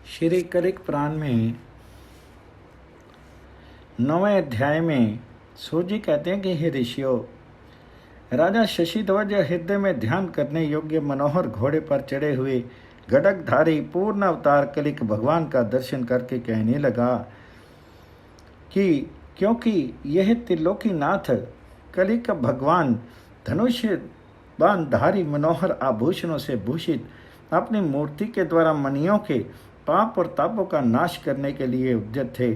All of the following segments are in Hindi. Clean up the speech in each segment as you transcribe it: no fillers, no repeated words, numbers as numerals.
श्री कलिक पुराण में 9वें अध्याय में सूजी कहते हैं कि हे ऋषियों, राजा शशिध्वज हृदय में ध्यान करने योग्य मनोहर घोड़े पर चढ़े हुए घटकधारी पूर्ण अवतार कलिक भगवान का दर्शन करके कहने लगा कि क्योंकि यह त्रिलोकीनाथ कलिक भगवान धनुष्य बाणधारी मनोहर आभूषणों से भूषित अपनी मूर्ति के द्वारा मनियों के पाप और तापों का नाश करने के लिए उद्यत थे।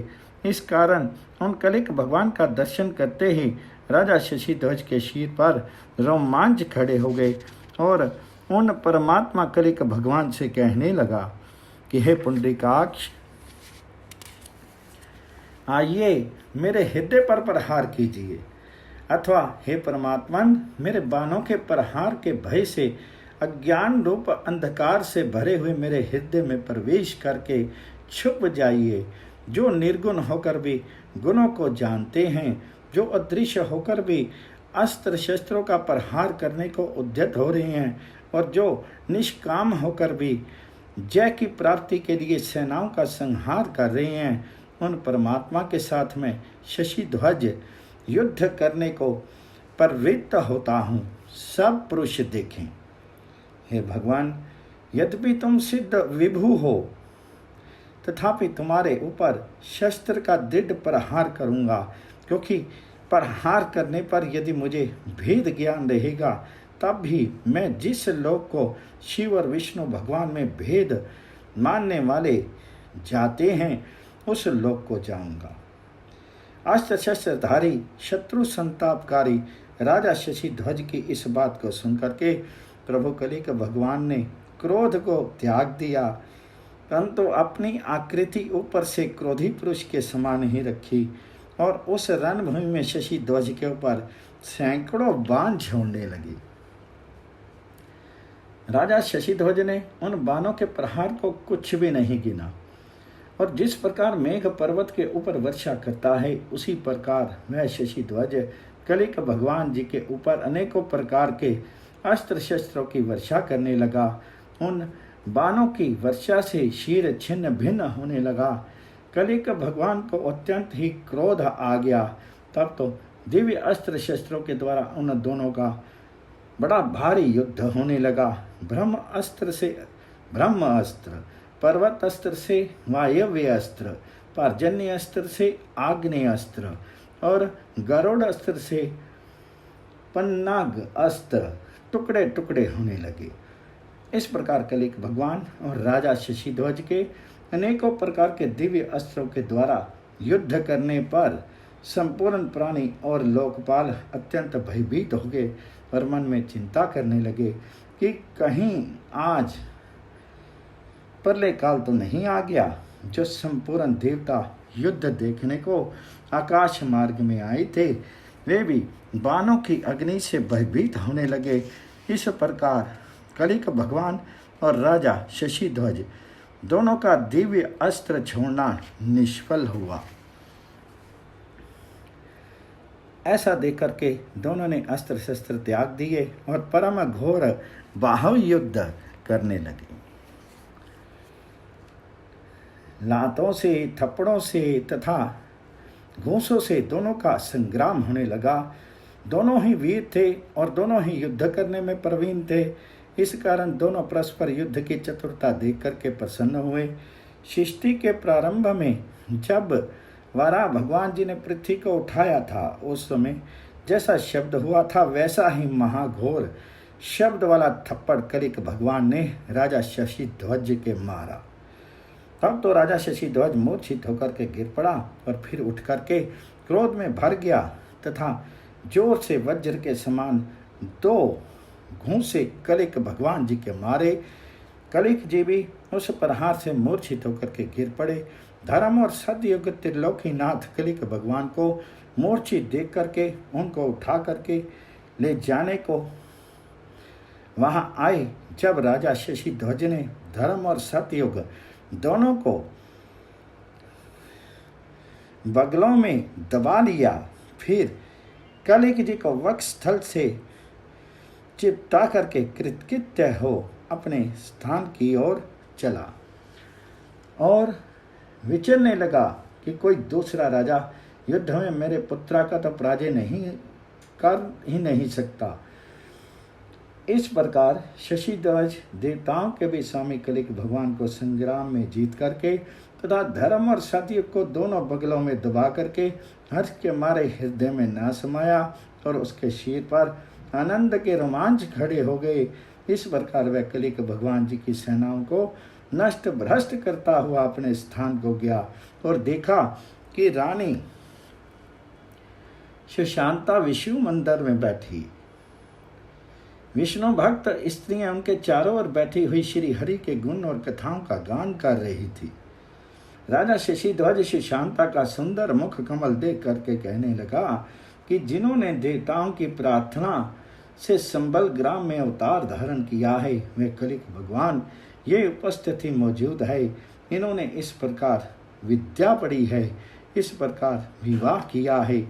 इस कारण उन कलिक भगवान का दर्शन करते ही राजा शशिध्वज के शीर पर रोमांच खड़े हो गए और उन परमात्मा कलिक भगवान से कहने लगा कि हे पुंडरीकाक्ष, आइए मेरे हृदय पर प्रहार कीजिए, अथवा हे परमात्मन, मेरे बाणों के प्रहार के भय से अज्ञान रूप अंधकार से भरे हुए मेरे हृदय में प्रवेश करके छुप जाइए। जो निर्गुण होकर भी गुणों को जानते हैं, जो अदृश्य होकर भी अस्त्र शस्त्रों का प्रहार करने को उद्यत हो रहे हैं और जो निष्काम होकर भी जय की प्राप्ति के लिए सेनाओं का संहार कर रहे हैं, उन परमात्मा के साथ में शशिध्वज युद्ध करने को प्रवृत्त होता हूँ। सब पुरुष देखें। हे भगवान, यद्यपि तुम सिद्ध विभु हो, तथापि तुम्हारे ऊपर शस्त्र का दृढ़ प्रहार करूँगा, क्योंकि प्रहार करने पर यदि मुझे भेद ज्ञान रहेगा, तब भी मैं जिस लोक को शिव और विष्णु भगवान में भेद मानने वाले जाते हैं, उस लोक को जाऊंगा। अस्त्र शस्त्रधारी शत्रु संतापकारी राजा शशिध्वज की इस बात को सुनकर के प्रभु कलिक भगवान ने क्रोध को त्याग दिया, परंतु अपनी आकृति ऊपर से क्रोधी पुरुष के समान ही रखी और उस रणभूमि में शशिध्वज के ऊपर सैकड़ों बाण छोड़ने लगी। राजा शशिध्वज ने उन बाणों के प्रहार को कुछ भी नहीं गिना और जिस प्रकार मेघ पर्वत के ऊपर वर्षा करता है, उसी प्रकार वह शशिध्वज कलिक भगवान जी के ऊपर अनेकों प्रकार के अस्त्र शस्त्रों की वर्षा करने लगा। उन बाणों की वर्षा से शीर छिन्न भिन्न होने लगा। कलिक भगवान को अत्यंत ही क्रोध आ गया। तब तो दिव्य अस्त्र शस्त्रों के द्वारा उन दोनों का बड़ा भारी युद्ध होने लगा। ब्रह्म अस्त्र से ब्रह्म अस्त्र, पर्वत अस्त्र से वायव्य अस्त्र, पर्जन्य अस्त्र से आग्नेय अस्त्र और गरुड़ अस्त्र से पन्नाग अस्त्र टुकड़े टुकड़े होने लगे। इस प्रकार कलिक भगवान और राजा शशिध्वज के अनेकों प्रकार के दिव्य अस्त्रों के द्वारा युद्ध करने पर संपूर्ण प्राणी और लोकपाल अत्यंत भयभीत हो गए और मन में चिंता करने लगे कि कहीं आज प्रलय काल तो नहीं आ गया। जो संपूर्ण देवता युद्ध देखने को आकाश मार्ग में आए थे, वे भी बाणों की अग्नि से भयभीत होने लगे। इस प्रकार कलिक भगवान और राजा शशिध्वज दोनों का दिव्य अस्त्र छोड़ना निष्फल हुआ। ऐसा देख करके दोनों ने अस्त्र शस्त्र त्याग दिए और परम घोर बाहुव युद्ध करने लगे। लातों से, थप्पड़ों से तथा घूंसों से दोनों का संग्राम होने लगा। दोनों ही वीर थे और दोनों ही युद्ध करने में प्रवीण थे। इस कारण दोनों परस्पर युद्ध की चतुरता देख करके प्रसन्न हुए। सृष्टि के प्रारंभ में जब वारा भगवान जी ने पृथ्वी को उठाया था, उस समय जैसा शब्द हुआ था, वैसा ही महाघोर शब्द वाला थप्पड़ कलिक भगवान ने राजा शशिध्वज के मारा। तब तो राजा शशिध्वज मूर्छित होकर के गिर पड़ा और फिर उठ करके क्रोध में भर गया तथा जोर से वज्र के समान 2 घूंसे कलिक भगवान जी के मारे। कलिक जी भी उस प्रहार से मूर्छित होकर के गिर पड़े। धर्म और सतयुग त्रिलोकीनाथ कलिक भगवान को मूर्छित देख करके उनको उठा करके ले जाने को वहां आए। जब राजा शशिध्वज ने धर्म और सतयुग दोनों को बगलों में दबा लिया, फिर कलिक जी को वक्षस्थल से चिपटा करके कृतकृत्य हो अपने स्थान की ओर चला। और विचरने लगा कि कोई दूसरा राजा युद्ध में मेरे पुत्रा का तो पराजय नहीं कर ही नहीं सकता। इस प्रकार शशिध्वज देवताओं के भी स्वामी कलिक भगवान को संग्राम में जीत करके तथा धर्म और सतयुग को दोनों बगलों में दबा करके हर्ष के मारे हृदय में न समाया और उसके शीर पर आनंद के रोमांच खड़े हो गए। इस प्रकार वह कलिक भगवान जी की सेनाओं को नष्ट भ्रष्ट करता हुआ अपने स्थान को गया और देखा कि रानी सुशांता विष्णु मंदिर में बैठी। विष्णु भक्त स्त्रियां उनके चारों ओर बैठी हुई श्री हरि के गुण और कथाओं का गान कर रही थी। राजा शशिध्वज सुशांता का सुंदर मुख कमल देख करके कहने लगा कि जिन्होंने देवताओं की प्रार्थना से संबल ग्राम में अवतार धारण किया है वे कलिक भगवान ये उपस्थिति मौजूद है। इन्होंने इस प्रकार विद्या पढ़ी है, इस प्रकार विवाह किया है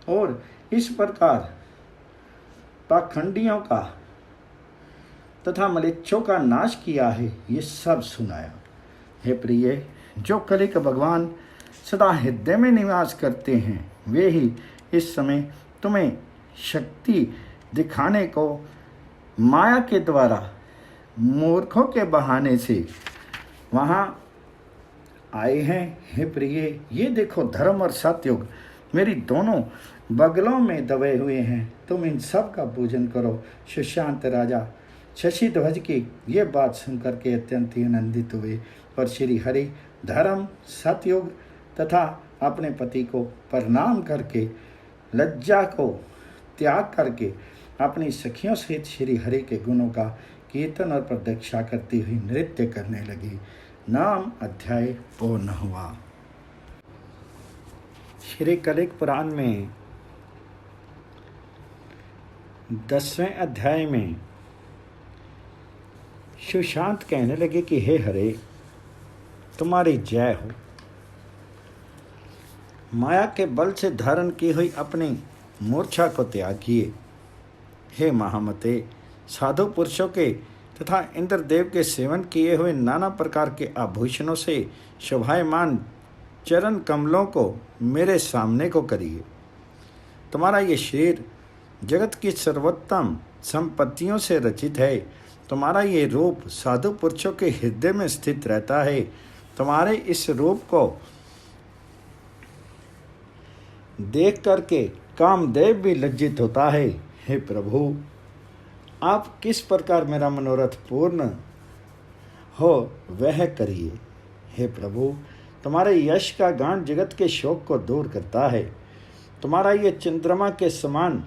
और इस प्रकार पाखंडियों का तथा मलेच्छों का नाश किया है, ये सब सुनाया। हे प्रिय, जो कलिक भगवान सदा हृदय में निवास करते हैं वे ही इस समय तुम्हें शक्ति दिखाने को माया के द्वारा मूर्खों के बहाने से वहाँ आए हैं। हे प्रिय, ये देखो धर्म और सतयुग मेरी दोनों बगलों में दबे हुए हैं, तुम इन सब का पूजन करो। सुशांत राजा शशिध्वज की ये बात सुनकर के अत्यंत ही आनंदित हुए और श्री हरि धर्म सतयुग तथा अपने पति को प्रणाम करके लज्जा को त्याग करके अपनी सखियों सहित श्री हरि के गुणों का कीर्तन और प्रदक्षा करती हुई नृत्य करने लगी। नाम अध्याय पूर्ण हुआ। श्री कलिक पुराण में 10वें अध्याय में सुशांत कहने लगे कि हे हरे, तुम्हारी जय हो। माया के बल से धारण की हुई अपनी मूर्छा को त्यागिए। हे महामते, साधु पुरुषों के तथा इंद्रदेव के सेवन किए हुए नाना प्रकार के आभूषणों से शोभायमान चरण कमलों को मेरे सामने को करिए। तुम्हारा ये शरीर जगत की सर्वोत्तम संपत्तियों से रचित है। तुम्हारा ये रूप साधु पुरुषों के हृदय में स्थित रहता है। तुम्हारे इस रूप को देख करके कामदेव भी लज्जित होता है। हे प्रभु, आप किस प्रकार मेरा मनोरथ पूर्ण हो वह करिए। हे प्रभु, तुम्हारे यश का गान जगत के शोक को दूर करता है। तुम्हारा ये चंद्रमा के समान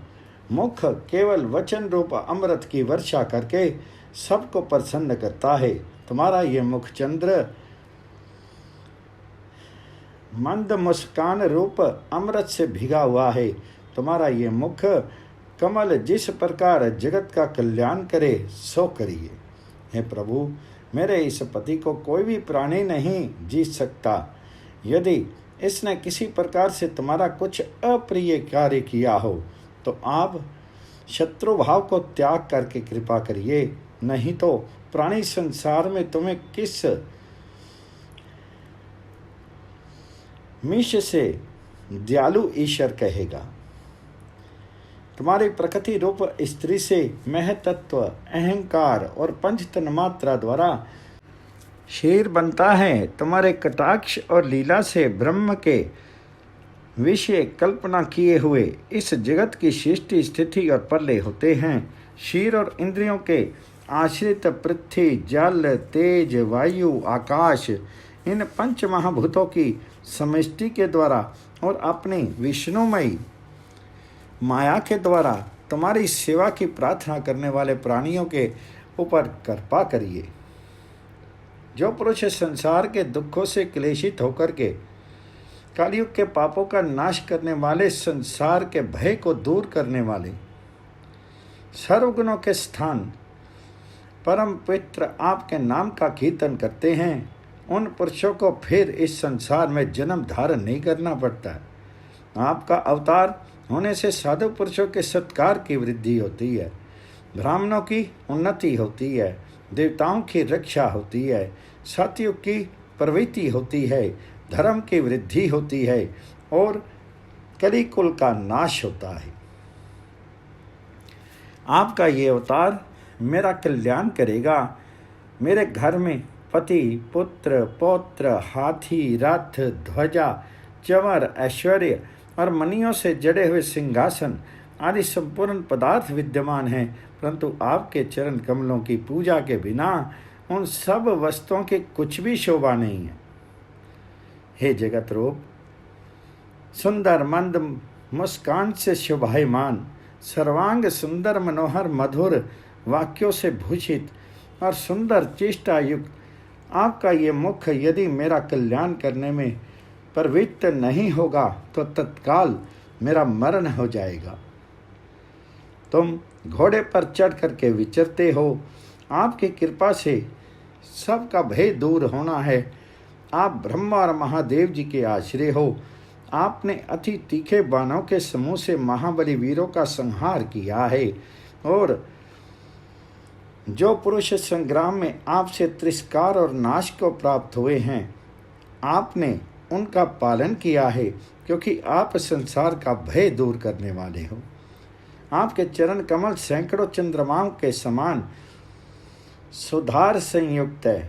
मुख केवल वचन रूप अमृत की वर्षा करके सबको प्रसन्न करता है। तुम्हारा ये मुख चंद्र मंद मुस्कान रूप अमृत से भिगा हुआ है। तुम्हारा ये मुख कमल जिस प्रकार जगत का कल्याण करे सो करिए। हे प्रभु, मेरे इस पति को कोई भी प्राणी नहीं जीत सकता। यदि इसने किसी प्रकार से तुम्हारा कुछ अप्रिय कार्य किया हो तो आप शत्रु भाव को त्याग करके कृपा करिए, नहीं तो प्राणी संसार में तुम्हें किस मिश से दयालु ईश्वर कहेगा। तुम्हारी प्रकृति रूप स्त्री से महतत्व, अहंकार और पंच तन्मात्रा द्वारा शरीर बनता है। तुम्हारे कटाक्ष और लीला से ब्रह्म के विषय कल्पना किए हुए इस जगत की सृष्टि स्थिति और प्रलय होते हैं। शरीर और इंद्रियों के आश्रित पृथ्वी, जल, तेज, वायु, आकाश, इन पंच महाभूतों की समष्टि के द्वारा और अपनी विष्णुमयी माया के द्वारा तुम्हारी सेवा की प्रार्थना करने वाले प्राणियों के ऊपर कृपा करिए। जो पुरुष संसार के दुखों से क्लेशित होकर के कलयुग के पापों का नाश करने वाले, संसार के भय को दूर करने वाले, सर्वगुणों के स्थान परम पवित्र आपके नाम का कीर्तन करते हैं, उन पुरुषों को फिर इस संसार में जन्म धारण नहीं करना पड़ता। आपका अवतार होने से साधु पुरुषों के सत्कार की वृद्धि होती है, ब्राह्मणों की उन्नति होती है, देवताओं की रक्षा होती है, सतयुग की प्रवृत्ति होती है, धर्म की वृद्धि होती है और कलिकुल का नाश होता है। आपका ये अवतार मेरा कल्याण करेगा। मेरे घर में पति, पुत्र, पौत्र, हाथी, रथ, ध्वजा, चंवर, ऐश्वर्य और मणियों से जड़े हुए सिंहासन आदि संपूर्ण पदार्थ विद्यमान हैं, परंतु आपके चरण कमलों की पूजा के बिना उन सब वस्तुओं की कुछ भी शोभा नहीं है। हे जगत रूप, सुंदर मंद मुस्कान से शोभायमान, सर्वांग सुंदर मनोहर मधुर वाक्यों से भूषित और सुंदर चेष्टा युक्त आपका ये मुख यदि मेरा कल्याण करने में प्रवृत्त नहीं होगा तो तत्काल मेरा मरण हो जाएगा। तुम घोड़े पर चढ़ करके विचरते हो, आपकी कृपा से सबका भय दूर होना है। आप ब्रह्मा और महादेव जी के आश्रय हो। आपने अति तीखे बाणों के समूह से महाबली वीरों का संहार किया है और जो पुरुष संग्राम में आपसे तिरस्कार और नाश को प्राप्त हुए हैं, आपने उनका पालन किया है, क्योंकि आप संसार का भय दूर करने वाले हो। आपके चरण कमल सैकड़ों चंद्रमाओं के समान सुधार संयुक्त है।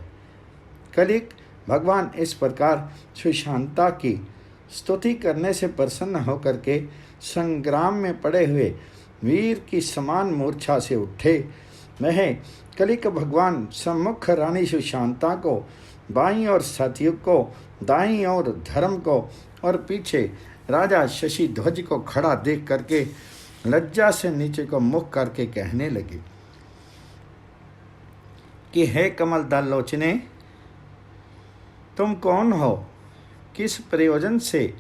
कलिक भगवान इस प्रकार सुशांता की स्तुति करने से प्रसन्न होकर के संग्राम में पड़े हुए वीर की समान मूर्छा से उठे। वह कलिक भगवान सम्मुख रानी सुशांता को, बाईं ओर सतयुग को, दाईं ओर धर्म को और पीछे राजा शशि ध्वज को खड़ा देख करके लज्जा से नीचे को मुख करके कहने लगे कि हे कमल दल लोचने, तुम कौन हो? किस प्रयोजन से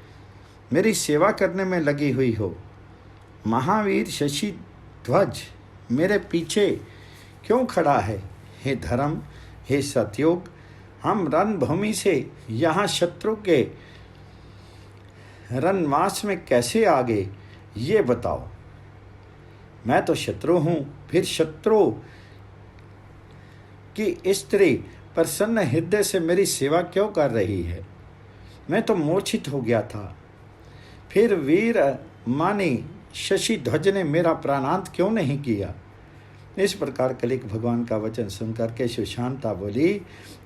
मेरी सेवा करने में लगी हुई हो? महावीर शशि ध्वज मेरे पीछे क्यों खड़ा है? हे धर्म, हे सतयुग, हम रणभूमि से यहाँ शत्रु के रणवास में कैसे आ गए, ये बताओ। मैं तो शत्रु हूँ, फिर शत्रु की स्त्री प्रसन्न हृदय से मेरी सेवा क्यों कर रही है? मैं तो मूर्छित हो गया था, फिर वीर मानी शशि ध्वज ने मेरा प्राणांत क्यों नहीं किया? इस प्रकार कलिक भगवान का वचन सुनकर के सुशांता बोली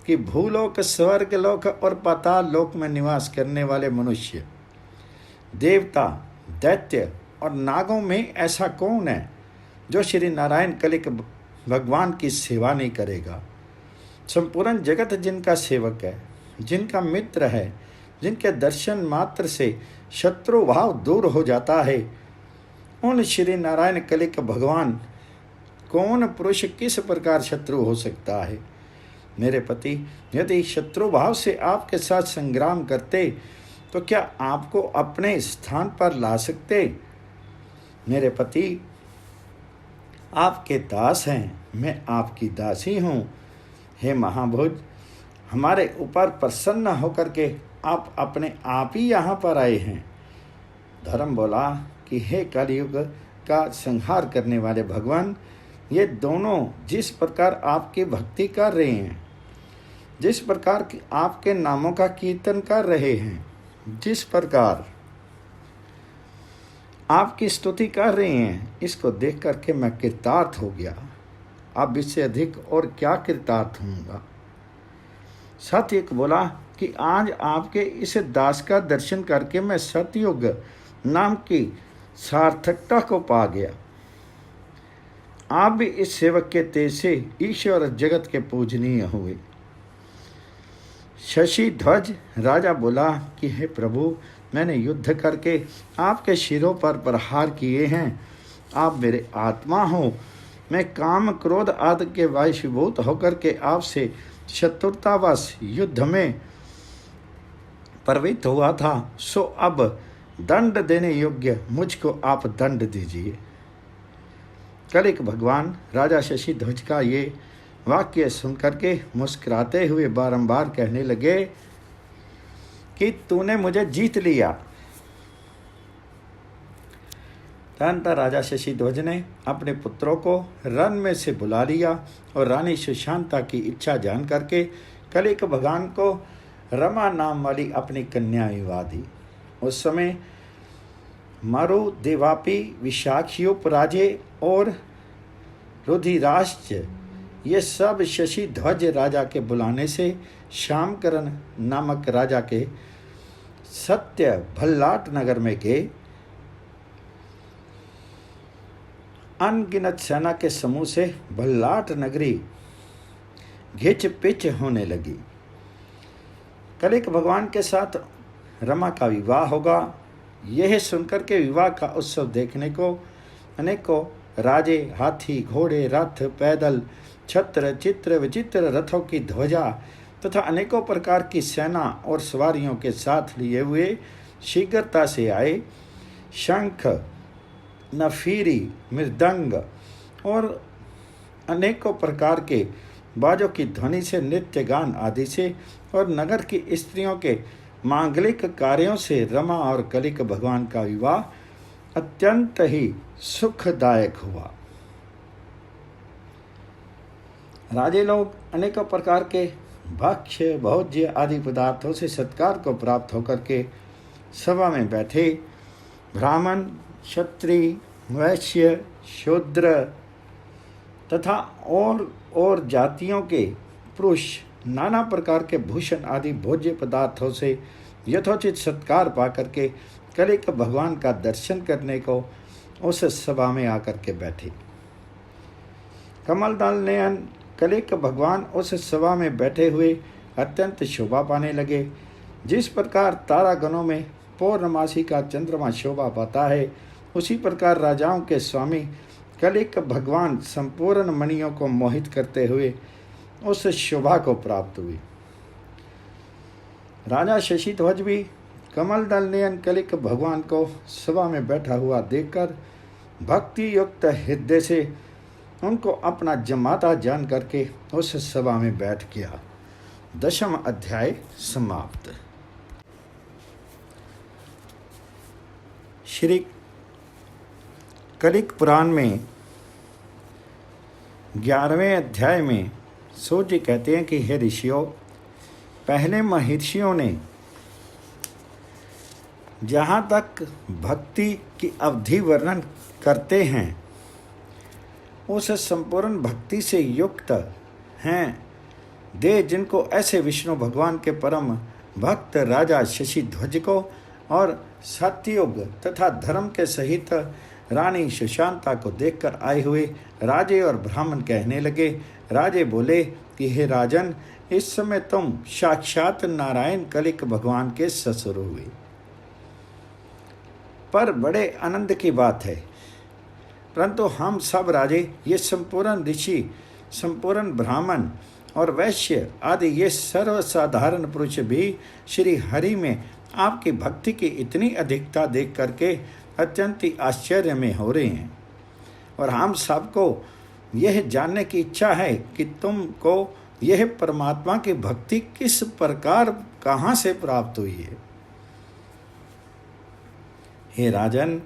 कि भूलोक, स्वर्ग लोक और पाताल लोक में निवास करने वाले मनुष्य, देवता, दैत्य और नागों में ऐसा कौन है जो श्री नारायण कलिक भगवान की सेवा नहीं करेगा? संपूर्ण जगत जिनका सेवक है, जिनका मित्र है, जिनके दर्शन मात्र से शत्रु भाव दूर हो जाता है, उन श्री नारायण कलिक भगवान कौन पुरुष किस प्रकार शत्रु हो सकता है? मेरे पति यदि शत्रु भाव से आपके साथ संग्राम करते तो क्या आपको अपने स्थान पर ला सकते? मेरे पति आपके दास हैं, मैं आपकी दासी हूँ। हे महाभुज, हमारे ऊपर प्रसन्न होकर के आप अपने आप ही यहाँ पर आए हैं। धर्म बोला कि हे कलयुग का संहार करने वाले भगवान, ये दोनों जिस प्रकार आपकी भक्ति कर रहे हैं, जिस प्रकार की आपके नामों का कीर्तन कर रहे हैं, जिस प्रकार आपकी स्तुति कर रहे हैं, इसको देख करके मैं कृतार्थ हो गया। अब इससे अधिक और क्या कृतार्थ होऊंगा। सतयुग बोला कि आज आपके इस दास का दर्शन करके मैं सतयुग नाम की सार्थकता को पा गया। आप भी इस सेवक के तेज से ईश्वर और जगत के पूजनीय हुए। शशि ध्वज राजा बोला कि हे प्रभु, मैंने युद्ध करके आपके शिरों पर प्रहार किए हैं। आप मेरे आत्मा हो। मैं काम क्रोध आदि के वशीभूत होकर के आपसे शत्रुतावश युद्ध में प्रवृत्त हुआ था, सो अब दंड देने योग्य मुझको आप दंड दीजिए। कलिक भगवान राजा शशि ध्वज का ये वाक्य सुनकर के मुस्कुराते हुए बारंबार कहने लगे कि तूने मुझे जीत लिया। तदनंतर राजा शशि ध्वज ने अपने पुत्रों को रण में से बुला लिया और रानी सुशांता की इच्छा जान करके कलिक भगवान को रमा नाम वाली अपनी कन्या विवाह दी। उस समय मारु देवापी विशाखियोपराजे और रुधिराश्च ये सब शशि ध्वज राजा के बुलाने से श्यामकरण नामक राजा के सत्य भल्लाट नगर में गए। अनगिनत सेना के समूह से भल्लाट नगरी घिच पिच होने लगी। कलिक भगवान के साथ रमा का विवाह होगा, यह सुनकर के विवाह का उत्सव देखने को अनेकों राजे, हाथी, घोड़े, रथ, पैदल, छत्र, चित्र, विचित्र रथों की ध्वजा तथा अनेकों प्रकार की सेना और सवारियों के साथ लिए हुए शीघ्रता से आए। शंख, नफीरी, मृदंग और अनेकों प्रकार के बाजों की ध्वनि से, नृत्य गान आदि से और नगर की स्त्रियों के मांगलिक कार्यों से रमा और कलिक भगवान का विवाह अत्यंत ही सुखदायक हुआ। राजे लोग अनेकों प्रकार के भक्ष्य, भोज्य आदि पदार्थों से सत्कार को प्राप्त होकर के सभा में बैठे। ब्राह्मण, क्षत्रिय, वैश्य, शूद्र तथा और जातियों के पुरुष नाना प्रकार के भूषण आदि भोज्य पदार्थों से यथोचित सत्कार पा करके कलिक भगवान का दर्शन करने को उस सभा में आकर के बैठे। कमलदल नयन कलिक भगवान उस सभा में बैठे हुए अत्यंत शोभा पाने लगे। जिस प्रकार तारागणों में पौर्णमासी का चंद्रमा शोभा पाता है, उसी प्रकार राजाओं के स्वामी कलिक भगवान संपूर्ण मणियों को मोहित करते हुए उस शोभा को प्राप्त हुए। राजा शशिध्वज भी कमलदल नयन कलिक भगवान को सभा में बैठा हुआ देखकर भक्ति युक्त हृदय से उनको अपना जमाता जान करके उस सभा में बैठ गया। 10वां अध्याय समाप्त। श्री कलिक पुराण में 11वें अध्याय में सूर्य जी कहते हैं कि हे ऋषियों, पहले महर्षियों ने जहाँ तक भक्ति की अवधि वर्णन करते हैं, उस संपूर्ण भक्ति से युक्त हैं दे जिनको ऐसे विष्णु भगवान के परम भक्त राजा शशिध्वज को और सत्ययुग तथा धर्म के सहित रानी सुशांता को देखकर आए हुए राजे और ब्राह्मण कहने लगे। राजे बोले कि हे राजन, इस समय तुम साक्षात नारायण कलिक भगवान के ससुर हुए। पर बड़े आनंद की बात है, परंतु हम सब राजे, ये संपूर्ण ऋषि, संपूर्ण ब्राह्मण और वैश्य आदि ये सर्वसाधारण पुरुष भी श्री हरि में आपकी भक्ति की इतनी अधिकता देख करके अत्यंत ही आश्चर्य में हो रहे हैं। और हम सबको यह जानने की इच्छा है कि तुमको यह परमात्मा की भक्ति किस प्रकार कहाँ से प्राप्त हुई है। हे राजन,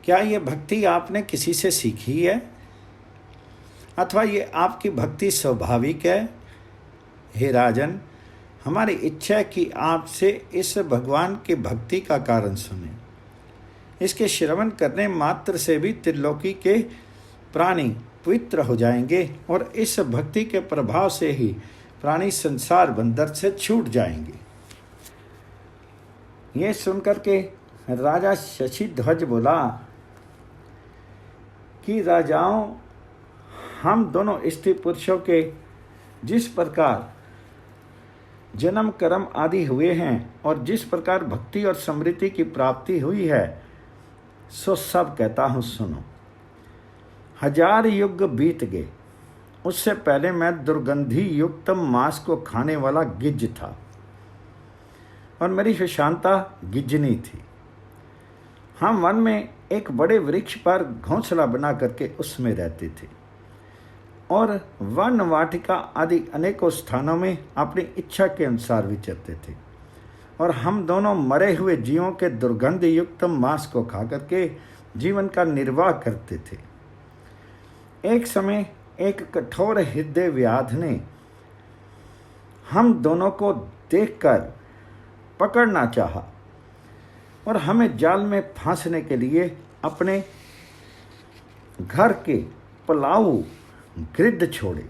क्या ये भक्ति आपने किसी से सीखी है अथवा ये आपकी भक्ति स्वाभाविक है? हे राजन, हमारी इच्छा है कि आपसे इस भगवान की भक्ति का कारण सुने। इसके श्रवण करने मात्र से भी त्रिलोकी के प्राणी पवित्र हो जाएंगे और इस भक्ति के प्रभाव से ही प्राणी संसार बंधन से छूट जाएंगे। ये सुनकर के राजा शशिध्वज बोला कि राजाओं, हम दोनों स्त्री पुरुषों के जिस प्रकार जन्म कर्म आदि हुए हैं और जिस प्रकार भक्ति और समृद्धि की प्राप्ति हुई है, सो सब कहता हूँ सुनो। 1000 युग बीत गए, उससे पहले मैं दुर्गंधी युक्त मांस को खाने वाला गिज था और मेरी सुशांता गिजनी थी। हम वन में एक बड़े वृक्ष पर घोंसला बना करके उसमें रहते थे और वन वाटिका आदि अनेकों स्थानों में अपनी इच्छा के अनुसार विचरते थे और हम दोनों मरे हुए जीवों के दुर्गंध युक्त मांस को खा करके जीवन का निर्वाह करते थे। एक समय एक कठोर हृदय व्याध ने हम दोनों को देखकर पकड़ना चाहा और हमें जाल में फांसने के लिए अपने घर के पलाऊ गिद्ध छोड़े।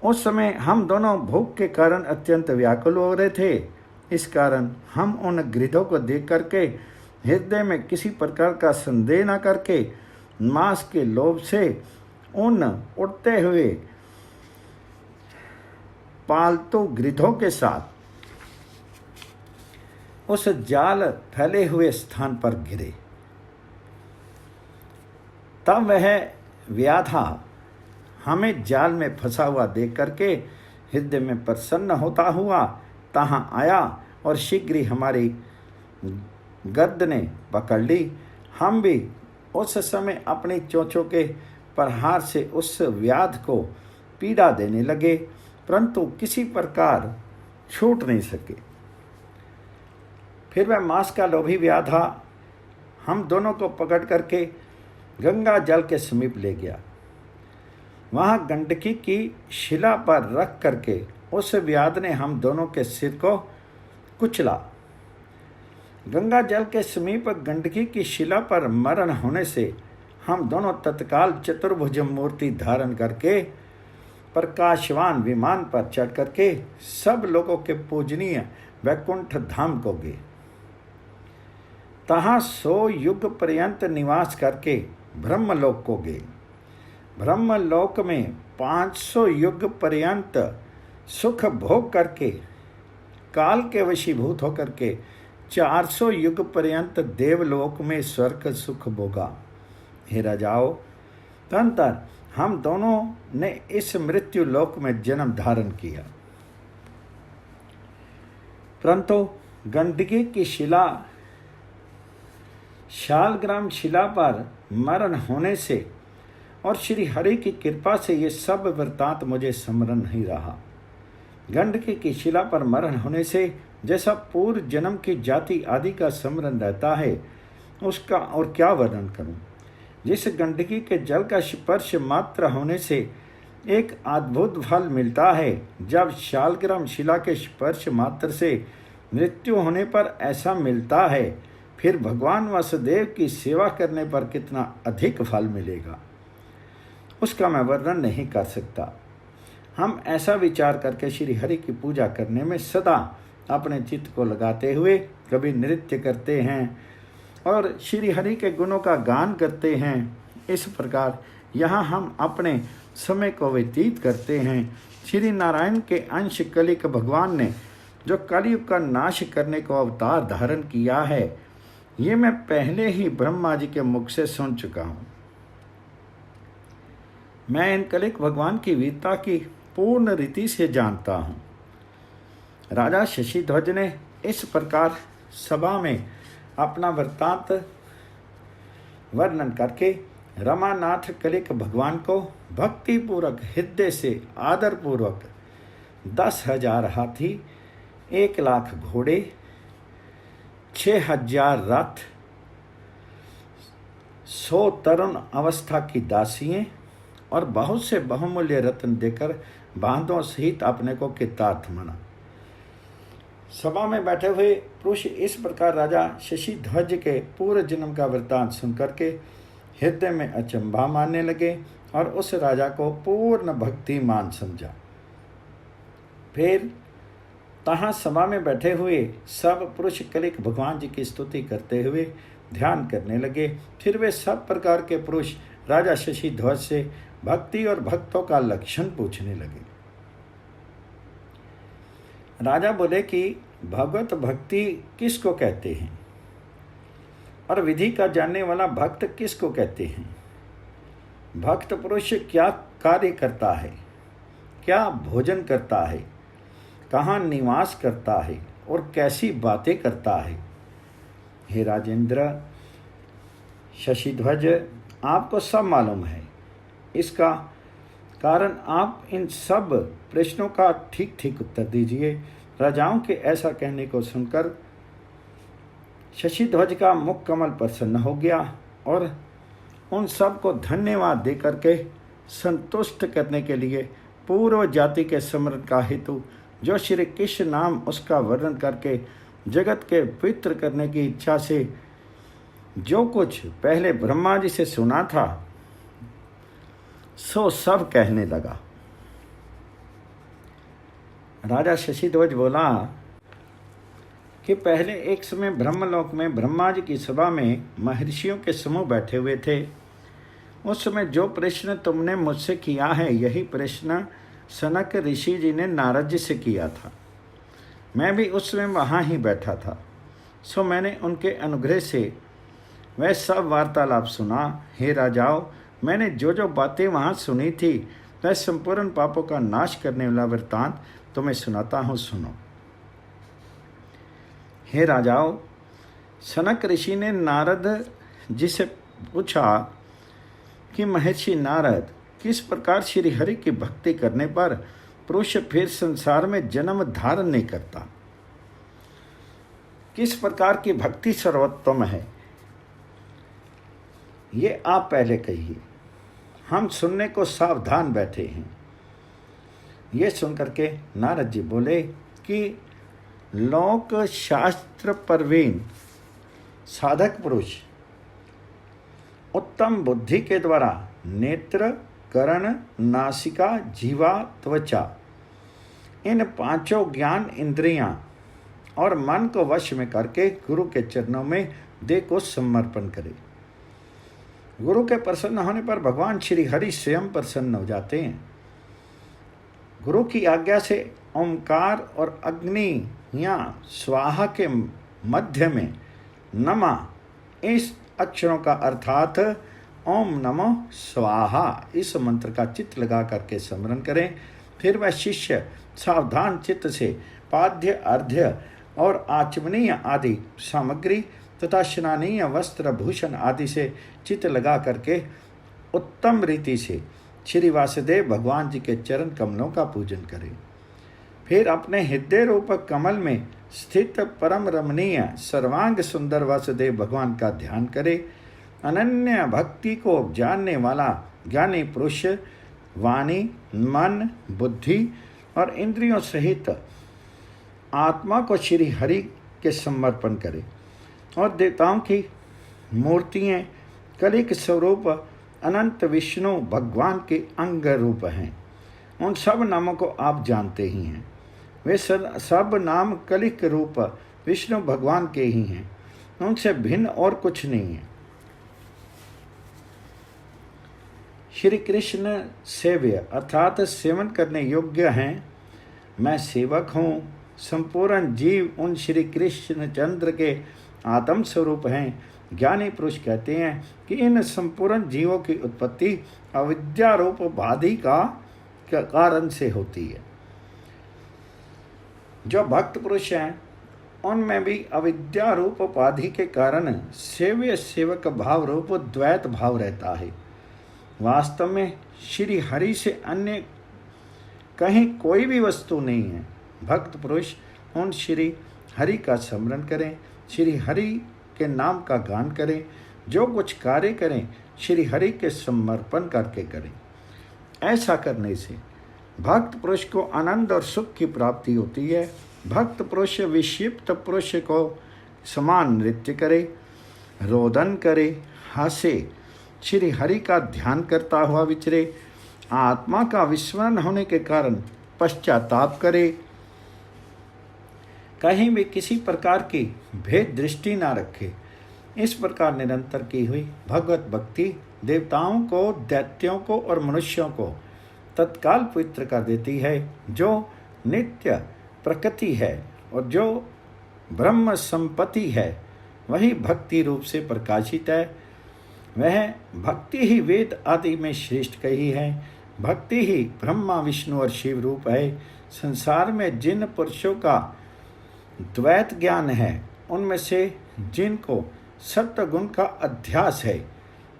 उस समय हम दोनों भूख के कारण अत्यंत व्याकुल हो रहे थे। इस कारण हम उन गिद्धों को देख करके हृदय में किसी प्रकार का संदेह न करके मांस के लोभ से उन उड़ते हुए पालतू गिद्धों के साथ उस जाल फैले हुए स्थान पर गिरे। तब वह व्याधा हमें जाल में फंसा हुआ देख करके हृदय में प्रसन्न होता हुआ तहाँ आया और शीघ्र ही हमारी गर्दनें पकड़ ली। हम भी उस समय अपनी चोंचों के प्रहार से उस व्याध को पीड़ा देने लगे, परंतु किसी प्रकार छूट नहीं सके। फिर वह मांस का लोभी व्याधा हम दोनों को पकड़ करके गंगा जल के समीप ले गया। वहाँ गंडकी की शिला पर रख करके उस व्याध ने हम दोनों के सिर को कुचला। गंगा जल के समीप गंडकी की शिला पर मरण होने से हम दोनों तत्काल चतुर्भुज मूर्ति धारण करके प्रकाशवान विमान पर चढ़ करके सब लोगों के पूजनीय वैकुंठ धाम को गए। तहाँ 100 युग पर्यंत निवास करके ब्रह्मलोक को गए। ब्रह्मलोक में 500 युग पर्यंत सुख भोग करके काल के वशीभूत होकर के 400 युग पर्यंत देवलोक में स्वर्ग सुख भोगा। हे राजाओं, तदनंतर हम दोनों ने इस मृत्यु लोक में जन्म धारण किया, परंतु गंडकी की शिला शालग्राम शिला पर मरण होने से और श्री हरि की कृपा से ये सब वृत्तांत मुझे स्मरण नहीं रहा। गंडकी की शिला पर मरण होने से जैसा पूर्व जन्म की जाति आदि का स्मरण रहता है, उसका और क्या वर्णन करूं। जिस गंडकी के जल का स्पर्श मात्र होने से एक अद्भुत फल मिलता है, जब शालग्राम शिला के स्पर्श मात्र से मृत्यु होने पर ऐसा मिलता है, फिर भगवान वासुदेव की सेवा करने पर कितना अधिक फल मिलेगा, उसका मैं वर्णन नहीं कर सकता। हम ऐसा विचार करके श्री हरि की पूजा करने में सदा अपने चित्त को लगाते हुए कभी नृत्य करते हैं और श्री हरि के गुणों का गान करते हैं। इस प्रकार यहाँ हम अपने समय को व्यतीत करते हैं। श्री नारायण के अंश कलिक भगवान ने जो कलयुग का नाश करने को अवतार धारण किया है, ये मैं पहले ही ब्रह्मा जी के मुख से सुन चुका हूँ। मैं इन कलिक भगवान की वीरता की पूर्ण रीति से जानता हूँ। राजा शशिध्वज ने इस प्रकार सभा में अपना वृत्तांत वर्णन करके रमानाथ कलिक भगवान को भक्तिपूर्वक हृदय से आदरपूर्वक 10,000 हाथी, 1,00,000 घोड़े, 6,000 रथ, 100 तरुण अवस्था की दासियां और बहुत से बहुमूल्य रत्न देकर बांधों सहित अपने को कृतार्थ माना। सभा में बैठे हुए पुरुष इस प्रकार राजा शशिध्वज के पूर्व जन्म का वृत्तांत सुनकर के हृदय में अचंभा मानने लगे और उस राजा को पूर्ण भक्तिमान समझा। फिर तहाँ सभा में बैठे हुए सब पुरुष कलिक भगवान जी की स्तुति करते हुए ध्यान करने लगे। फिर वे सब प्रकार के पुरुष राजा शशिध्वज से भक्ति और भक्तों का लक्षण पूछने लगे। राजा बोले कि भगवत भक्ति किसको कहते हैं और विधि का जानने वाला भक्त किसको कहते हैं? भक्त पुरुष क्या कार्य करता है, क्या भोजन करता है, कहाँ निवास करता है और कैसी बातें करता है? हे राजेंद्र, शशिध्वज, आपको सब मालूम है। इसका कारण आप इन सब प्रश्नों का ठीक ठीक उत्तर दीजिए। राजाओं के ऐसा कहने को सुनकर शशिध्वज का मुख कमल प्रसन्न हो गया और उन सब को धन्यवाद देकर के संतुष्ट करने के लिए पूर्व जाति के स्मरण का हेतु जो श्री कृष्ण नाम उसका वर्णन करके जगत के पवित्र करने की इच्छा से जो कुछ पहले ब्रह्मा जी से सुना था सो सब कहने लगा। राजा शशिध्वज बोला कि पहले एक समय ब्रह्मलोक में ब्रह्मा जी की सभा में महर्षियों के समूह बैठे हुए थे। उस समय जो प्रश्न तुमने मुझसे किया है यही प्रश्न सनक ऋषि जी ने नारद जी से किया था। मैं भी उस समय वहाँ ही बैठा था, सो मैंने उनके अनुग्रह से वह सब वार्तालाप सुना। हे राजाओं, मैंने जो जो बातें वहाँ सुनी थी वह संपूर्ण पापों का नाश करने वाला वृत्तांत तुम्हें सुनाता हूँ, सुनो। हे राजाओं, सनक ऋषि ने नारद जी से पूछा कि महर्षि नारद, किस प्रकार श्री हरि की भक्ति करने पर पुरुष फिर संसार में जन्म धारण नहीं करता? किस प्रकार की भक्ति सर्वोत्तम है, ये आप पहले कहिए। हम सुनने को सावधान बैठे हैं। ये सुनकर के नारद जी बोले कि लोक शास्त्र प्रवीण साधक पुरुष उत्तम बुद्धि के द्वारा नेत्र, कर्ण, नासिका, जीवा, त्वचा इन पांचों ज्ञान इंद्रियां और मन को वश में करके गुरु के चरणों में देह को समर्पण करे। गुरु के प्रसन्न होने पर भगवान श्री हरि स्वयं प्रसन्न हो जाते हैं। गुरु की आज्ञा से ओंकार और अग्नि या स्वाहा के मध्य में नमा इस अक्षरों का अर्थात ओम नमो स्वाहा इस मंत्र का चित्त लगा करके स्मरण करें। फिर वह शिष्य सावधान चित्त से पाद्य, अर्घ्य और आचमनीय आदि सामग्री तथा स्नानीय वस्त्र भूषण आदि से चित्त लगा करके उत्तम रीति से श्री वासुदेव भगवान जी के चरण कमलों का पूजन करें। फिर अपने हृदय रूप कमल में स्थित परम रमणीय सर्वांग सुंदर वासुदेव भगवान का ध्यान करें। अनन्य भक्ति को जानने वाला ज्ञानी पुरुष वाणी, मन, बुद्धि और इंद्रियों सहित आत्मा को श्री हरि के समर्पण करे। और देवताओं की मूर्तियाँ कलिक स्वरूप अनंत विष्णु भगवान के अंग रूप हैं। उन सब नामों को आप जानते ही हैं। वे सब नाम कलिक रूप विष्णु भगवान के ही हैं, उनसे भिन्न और कुछ नहीं है। श्री कृष्ण सेव्य अर्थात सेवन करने योग्य हैं। मैं सेवक हूँ। संपूर्ण जीव उन श्री कृष्ण चंद्र के आत्म स्वरूप हैं। ज्ञानी पुरुष कहते हैं कि इन संपूर्ण जीवों की उत्पत्ति अविद्या रूप बाधि का कारण से होती है। जो भक्त पुरुष हैं उनमें भी अविद्या रूप उपाधि के कारण सेव्य सेवक भाव रूप द्वैत भाव रहता है। वास्तव में श्री हरि से अन्य कहीं कोई भी वस्तु नहीं है। भक्त पुरुष उन श्री हरि का स्मरण करें, श्री हरि के नाम का गान करें। जो कुछ कार्य करें श्री हरि के समर्पण करके करें। ऐसा करने से भक्त पुरुष को आनंद और सुख की प्राप्ति होती है। भक्त पुरुष विक्षिप्त पुरुष को समान नृत्य करे, रोदन करे, हंसे, श्री हरि का ध्यान करता हुआ विचरे, आत्मा का विस्मरण होने के कारण पश्चाताप करे, कहीं भी किसी प्रकार की भेद दृष्टि ना रखे। इस प्रकार निरंतर की हुई भगवत भक्ति देवताओं को, दैत्यों को और मनुष्यों को तत्काल पवित्र कर देती है। जो नित्य प्रकृति है और जो ब्रह्म संपत्ति है वही भक्ति रूप से प्रकाशित है। वह भक्ति ही वेद आदि में श्रेष्ठ कही है। भक्ति ही ब्रह्मा, विष्णु और शिव रूप है। संसार में जिन पुरुषों का द्वैत ज्ञान है उनमें से जिनको सत्व गुण का अध्यास है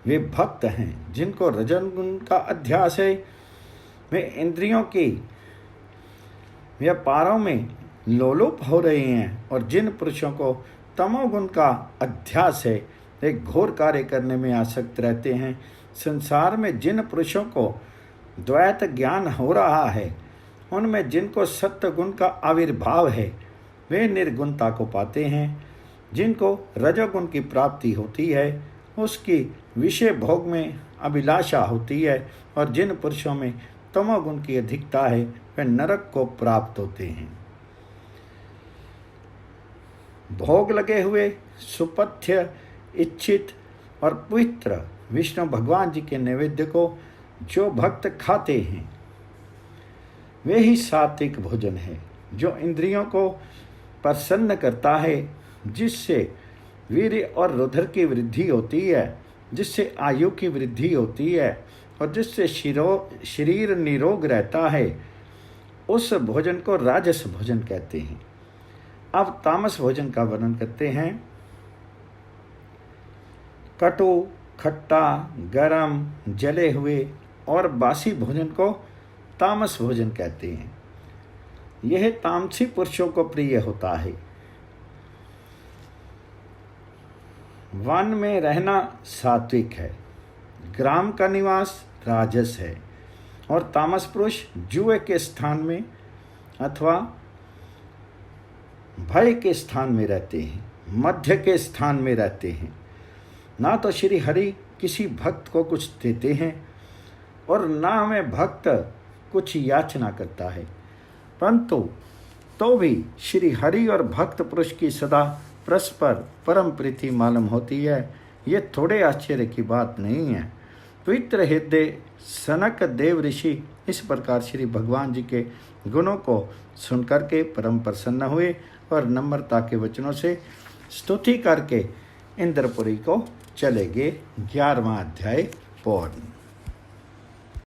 वे भक्त हैं। जिनको रजन गुण का अध्यास है वे इंद्रियों की व्यापारों में लोलुप हो रहे हैं। और जिन पुरुषों को तमोगुण का अध्यास है वे घोर कार्य करने में आसक्त रहते हैं। संसार में जिन पुरुषों को द्वैत ज्ञान हो रहा है, उनमें जिनको सत्य गुण का आविर्भाव है वे निर्गुणता को पाते हैं। जिनको रजोगुण की प्राप्ति होती है उसकी विषय भोग में अभिलाषा होती है, और जिन पुरुषों में तमोगुण की अधिकता है वे नरक को प्राप्त होते हैं। भोग लगे हुए सुपथ्य, इच्छित और पवित्र विष्णु भगवान जी के नैवेद्य को जो भक्त खाते हैं वे ही सात्विक भोजन है, जो इंद्रियों को प्रसन्न करता है, जिससे वीर्य और रुधिर की वृद्धि होती है, जिससे आयु की वृद्धि होती है और जिससे शरीर निरोग रहता है, उस भोजन को राजस भोजन कहते हैं। अब तामस भोजन का वर्णन करते हैं। कटु, खट्टा, गरम, जले हुए और बासी भोजन को तामस भोजन कहते हैं। यह तामसी पुरुषों को प्रिय होता है। वन में रहना सात्विक है, ग्राम का निवास राजस है, और तामस पुरुष जुए के स्थान में अथवा भय के स्थान में रहते हैं, मध्य के स्थान में रहते हैं। ना तो श्री हरि किसी भक्त को कुछ देते हैं और ना हमें भक्त कुछ याचना करता है, परंतु तो भी श्री हरि और भक्त पुरुष की सदा परस्पर परम प्रीति मालूम होती है। ये थोड़े आश्चर्य की बात नहीं है। पवित्र हृदय सनक देव ऋषि इस प्रकार श्री भगवान जी के गुणों को सुनकर के परम प्रसन्न हुए और नम्रता के वचनों से स्तुति करके इंद्रपुरी को चले गए। 11वां अध्याय पूर्ण।